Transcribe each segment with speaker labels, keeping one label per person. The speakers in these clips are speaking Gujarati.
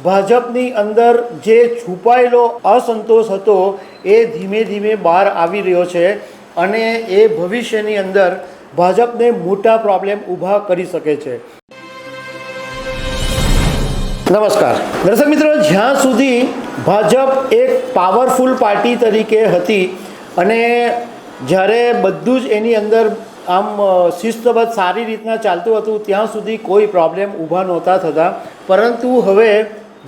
Speaker 1: ભાજપની અંદર જે છુપાયેલો અસંતોષ હતો એ ધીમે ધીમે બહાર આવી રહ્યો છે અને એ ભવિષ્યની અંદર ભાજપને મોટા પ્રોબ્લેમ ઊભા કરી શકે છે. નમસ્કાર દર્શક મિત્રો, જ્યાં સુધી ભાજપ એક પાવરફુલ પાર્ટી તરીકે હતી અને જ્યારે બધું જ એની અંદર આમ શિસ્તબદ્ધ સારી રીતના ચાલતું હતું ત્યાં સુધી કોઈ પ્રોબ્લેમ ઊભા નહોતા થતા. પરંતુ હવે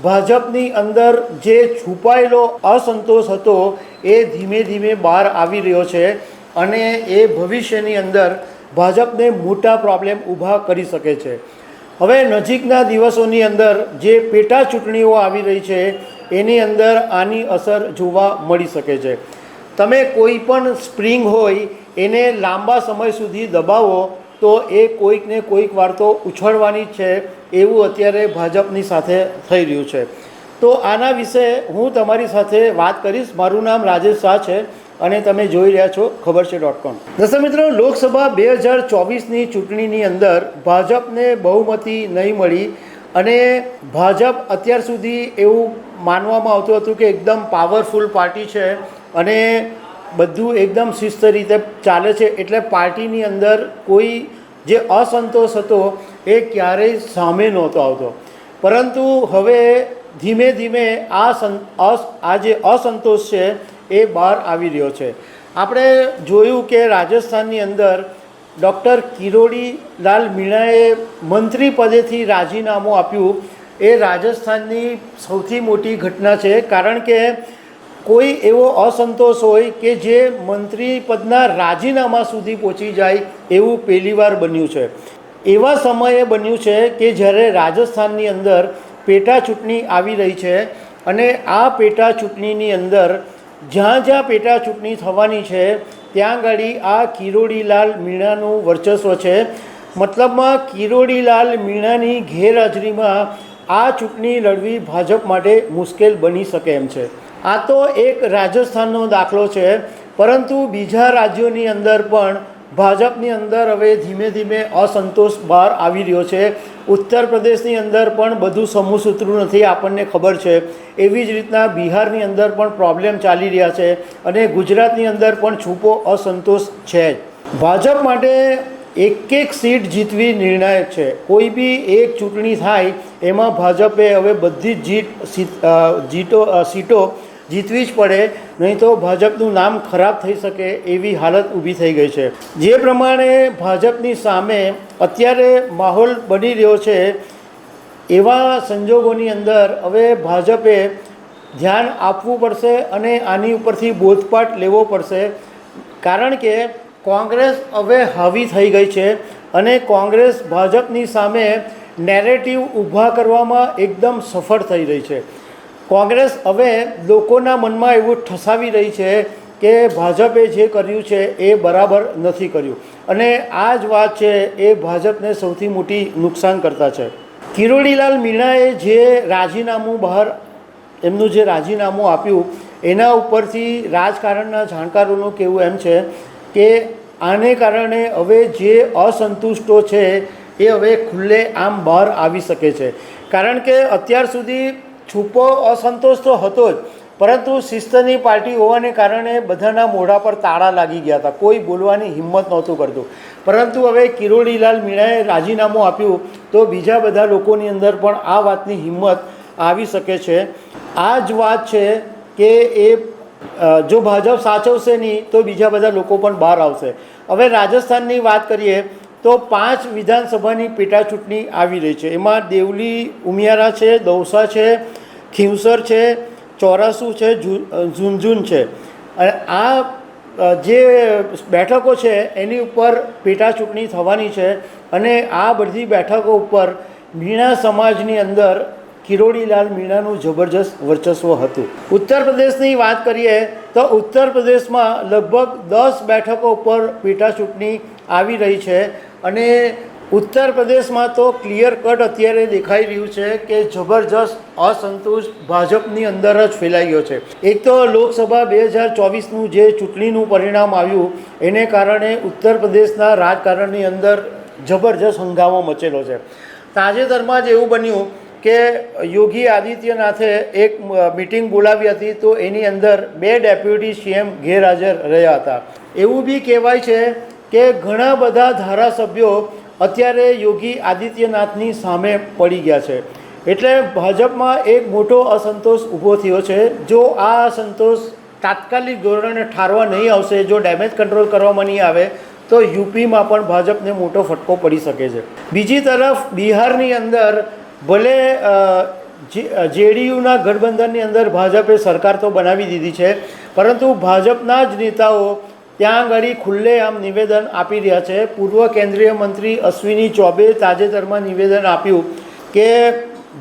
Speaker 1: ભાજપની અંદર જે છુપાયેલો અસંતોષ હતો એ ધીમે ધીમે બહાર આવી રહ્યો છે અને એ ભવિષ્યની અંદર ભાજપને મોટા પ્રોબ્લેમ ઊભા કરી શકે છે. હવે નજીકના દિવસોની અંદર જે પેટા ચૂંટણીઓ આવી રહી છે એની અંદર આની અસર જોવા મળી શકે છે. તમે કોઈ પણ સ્પ્રિંગ હોય એને લાંબા સમય સુધી દબાવો તો એ કોઈકને કોઈક વાર તો ઉછળવાની જ છે, એવું અત્યારે ભાજપની સાથે થઈ રહ્યું છે. તો આના વિશે હું તમારી સાથે વાત કરીશ. મારું નામ રાજેશ શાહ છે અને તમે જોઈ રહ્યા છો ખબર છે.com. દર્શક મિત્રો, લોકસભા 2024ની ચૂંટણીની અંદર ભાજપને બહુમતી નહીં મળી અને ભાજપ અત્યાર સુધી એવું માનવામાં આવતું હતું કે એકદમ પાવરફુલ પાર્ટી છે અને બધું એકદમ શિસ્ત રીતે ચાલે છે, એટલે પાર્ટીની અંદર કોઈ જે અસંતોષ હતો એ ક્યારેય સામે નહોતો આવતો. પરંતુ હવે ધીમે ધીમે આ જે અસંતોષ છે એ બહાર આવી રહ્યો છે. આપણે જોયું કે રાજસ્થાનની અંદર ડૉક્ટર કિરોડીલાલ મીણાએ મંત્રી પદેથી રાજીનામું આપ્યું. એ રાજસ્થાનની સૌથી મોટી ઘટના છે, કારણ કે કોઈ એવો અસંતોષ હોય કે જે મંત્રી પદના રાજીનામા સુધી પહોંચી જાય એવું પહેલીવાર બન્યું છે. એવા સમયે બન્યું છે કે જ્યારે રાજસ્થાનની અંદર પેટા ચૂંટણી આવી રહી છે અને આ પેટા ચૂંટણીની અંદર જ્યાં જ્યાં પેટા ચૂંટણી થવાની છે ત્યાં આગળ આ કિરોડીલાલ મીણાનું વર્ચસ્વ છે. મતલબમાં કિરોડીલાલ મીણાની ગેરહાજરીમાં આ ચૂંટણી લડવી ભાજપ માટે મુશ્કેલ બની શકે એમ છે. આ તો એક રાજસ્થાનનો દાખલો છે, પરંતુ બીજા રાજ્યોની અંદર પણ ભાજપની અંદર હવે ધીમે ધીમે અસંતોષ બહાર આવી રહ્યો છે. ઉત્તર પ્રદેશની અંદર પણ બધું સમૂહ સૂત્રું નથી, આપણને ખબર છે. એવી જ રીતના બિહારની અંદર પણ પ્રોબ્લેમ ચાલી રહ્યા છે અને ગુજરાતની અંદર પણ છૂપો અસંતોષ છે જ. ભાજપ માટે એક સીટ જીતવી નિર્ણાયક છે. કોઈ બી એક ચૂંટણી થાય એમાં ભાજપે હવે બધી જ સીટો જીતવી જ પડે, નહીં તો ભાજપનું નામ ખરાબ થઈ શકે એવી હાલત ઊભી થઈ ગઈ છે. જે પ્રમાણે ભાજપની સામે અત્યારે માહોલ બની રહ્યો છે એવા સંજોગોની અંદર હવે ભાજપે ધ્યાન આપવું પડશે અને આની ઉપરથી બોધપાઠ લેવો પડશે, કારણ કે કોંગ્રેસ હવે હાવી થઈ ગઈ છે અને કોંગ્રેસ ભાજપની સામે નેરેટિવ ઊભા કરવામાં એકદમ સફળ થઈ રહી છે. કોંગ્રેસ હવે લોકોના મનમાં એવું ઠસાવી રહી છે કે ભાજપે જે કર્યું છે એ બરાબર નથી કર્યું અને આ જ વાત છે એ ભાજપને સૌથી મોટી નુકસાન કરતા છે. કિરોડીલાલ મીણાએ જે એમનું જે રાજીનામું આપ્યું એના ઉપરથી રાજકારણના જાણકારોનું કહેવું એમ છે કે આને કારણે હવે જે અસંતુષ્ટો છે એ હવે ખુલ્લે આમ બહાર આવી શકે છે. કારણ કે અત્યાર સુધી છૂપો અસંતોષ તો હતો જ, પરંતુ શિસ્તની પાર્ટી હોવાને કારણે બધાના મોઢા પર તાળા લાગી ગયા હતા, કોઈ બોલવાની હિંમત નહોતું કરતું. પરંતુ હવે કિરોડીલાલ મીણાએ રાજીનામું આપ્યું તો બીજા બધા લોકોની અંદર પણ આ વાતની હિંમત આવી શકે છે. આ જ વાત છે કે એ જો ભાજપ સાચવશે નહીં તો બીજા બધા લોકો પણ બહાર આવશે. હવે રાજસ્થાનની વાત કરીએ તો 5 વિધાનસભાની પેટા ચૂંટણી આવી રહી છે. એમાં દેવલી ઉમિયારા છે, દૌસા છે, ખીંવસર છે, ચોરાસુ છે, ઝુંઝુન છે. અને આ જે બેઠકો છે એની ઉપર પેટા ચૂંટણી થવાની છે અને આ બધી બેઠકો ઉપર મીણા સમાજની અંદર કિરોડીલાલ મીણાનું જબરજસ્ત વર્ચસ્વ હતું. ઉત્તર પ્રદેશની વાત કરીએ તો ઉત્તર પ્રદેશમાં લગભગ 10 બેઠકો ઉપર પેટા ચૂંટણી આવી રહી છે અને ઉત્તર પ્રદેશમાં તો ક્લિયર કટ અત્યારે દેખાઈ રહ્યું છે કે જબરજસ્ત અસંતોષ ભાજપની અંદર જ ફેલાઈ ગયો છે. એક તો લોકસભા 2024નું જે ચૂંટણીનું પરિણામ આવ્યું એને કારણે ઉત્તર પ્રદેશના રાજકારણની અંદર જબરજસ્ત હંગામો મચેલો છે. તાજેતરમાં જ એવું બન્યું કે યોગી આદિત્યનાથે એક મિટિંગ બોલાવી હતી, તો એની અંદર 2 ડેપ્યુટી સીએમ ગેરહાજર રહ્યા હતા. એવું બી કહેવાય છે કે ઘણા બધા ધારાસભ્યો અત્યારે યોગી આદિત્યનાથની સામે પડી ગયા છે. એટલે ભાજપમાં એક મોટો અસંતોષ ઊભો થયો છે. જો આ અસંતોષ તાત્કાલિક ધોરણે ઠારવા નહીં આવશે, જો ડેમેજ કંટ્રોલ કરવામાં નહીં આવે, તો યુપીમાં પણ ભાજપને મોટો ફટકો પડી શકે છે. બીજી તરફ બિહારની અંદર ભલે જેડીયુના ગઠબંધનની અંદર ભાજપે સરકાર તો બનાવી દીધી છે, પરંતુ ભાજપના જ નેતાઓ ત્યાં આગળ ખુલ્લેઆમ નિવેદન આપી રહ્યા છે. પૂર્વ કેન્દ્રીય મંત્રી અશ્વિની ચૌબે તાજેતરમાં નિવેદન આપ્યું કે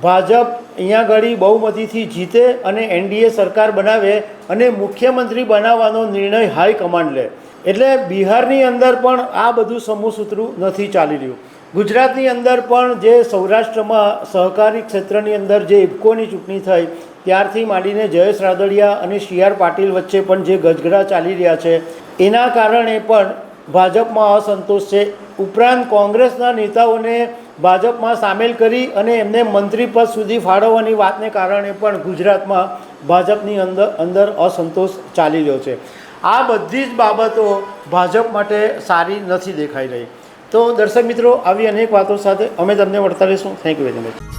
Speaker 1: ભાજપ અહીંયા આગળ બહુમતીથી જીતે અને એનડીએ સરકાર બનાવે અને મુખ્યમંત્રી બનાવવાનો નિર્ણય હાઈકમાન્ડ લે. એટલે બિહારની અંદર પણ આ બધું સમૂહસૂત્રું નથી ચાલી રહ્યું. ગુજરાતની અંદર પણ જે સૌરાષ્ટ્રમાં સહકારી ક્ષેત્રની અંદર જે ઇફકોની ચૂંટણી થઈ ત્યારથી માંડીને જયેશ રાદડિયા અને CR પાટીલ વચ્ચે પણ જે ગજગડા ચાલી રહ્યા છે, એના કારણે પણ ભાજપમાં અસંતોષ છે. ઉપરાંત કોંગ્રેસના નેતાઓને ભાજપમાં સામેલ કરી અને એમને મંત્રી પદ સુધી ફાળવવાની વાતને કારણે પણ ગુજરાતમાં ભાજપની અંદર અસંતોષ ચાલી રહ્યો છે. આ બધી જ બાબતો ભાજપ માટે સારી નથી દેખાઈ રહી. તો દર્શક મિત્રો, આવી અનેક વાતો સાથે અમે તમને મળતા રહીશું. Thank you very much.